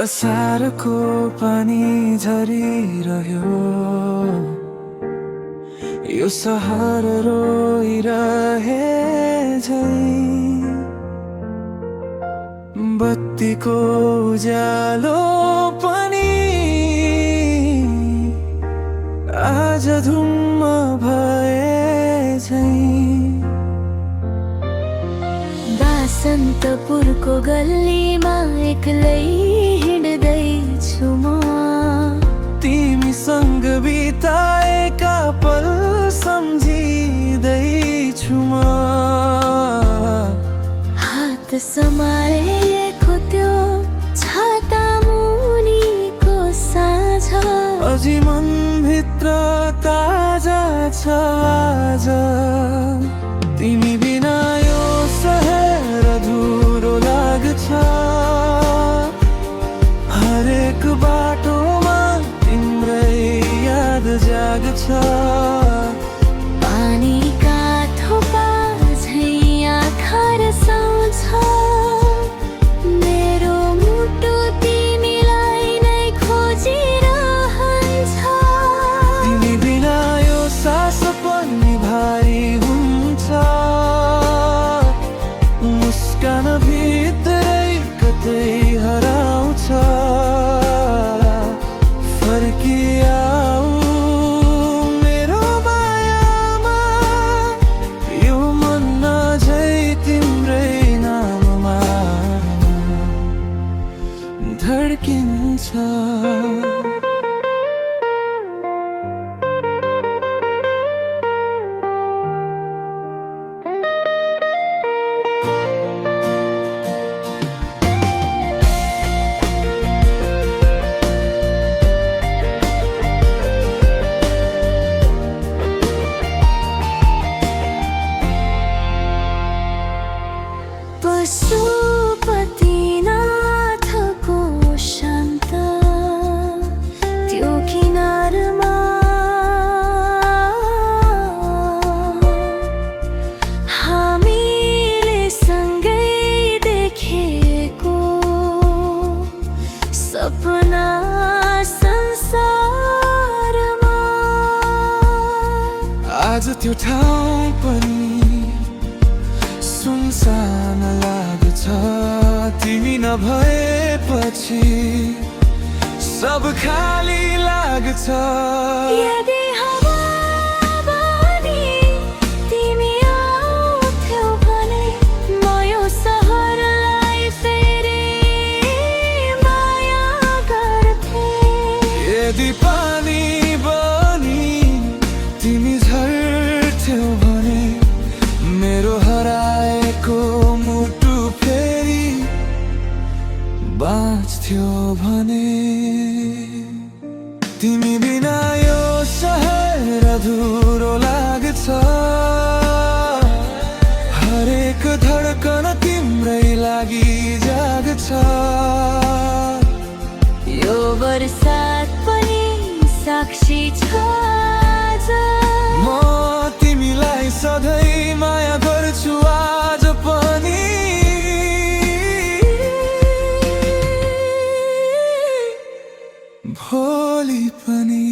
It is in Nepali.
असारको पानी झरिरह्यो, यो सहर रोइरहे झैं। बत्तीको उज्यालो पनि आज धुम्म भए झैं। बसन्तपुरको गल्लीमा एक्लै हिँड्दैछु म, तिमीसँग बिताएका पल सम्झिँदैछु म। हात समारेको त्यो छाता मुनिको साँझ अझै मनभित्र ताजा छ आज। तिमी बिना यो सहर अधुरो लाग्छ, हरेक बाटोमा तिम्रै याद जाग्छ। पानीका थोपा झैं आँखा रसाउँछ, मेरो मुटु तिमीलाई नै खोजिरहन्छ। तिमी बिना यो सास पनि भारी हुन्छ, मुस्कान भित्रै कतै हराउँछ। फर्किआऊ मेरो मायामा, यो मन अझै तिम्रै नाममा धड्किन्छ। पशुपतिनाथको शान्त त्यो किनारमा हामीले सँगै देखेको सपना संसारमा आज त्यो ठाउँ पनि सुनसान लाग्छ। तिमी नभएपछि सब खाली लाग्छ। यदि हवा बनी तिमी आउँथ्यौ भने म यो सहरलाई फेरि माया गर्थेँ। यदि पानी बनी तिमी झर्थ्यौ भने मेरो हराएको मुटु फेरि बाँच्थ्यो भने। तिमी बिना यो सहर अधुरो लाग्छ, हरेक धड्कन तिम्रै लागि जाग्छ। यो बरसात पनि साक्षी छ आज, म तिमीलाई सधैँ माया गर्छु आज पनि। भोलि पनि।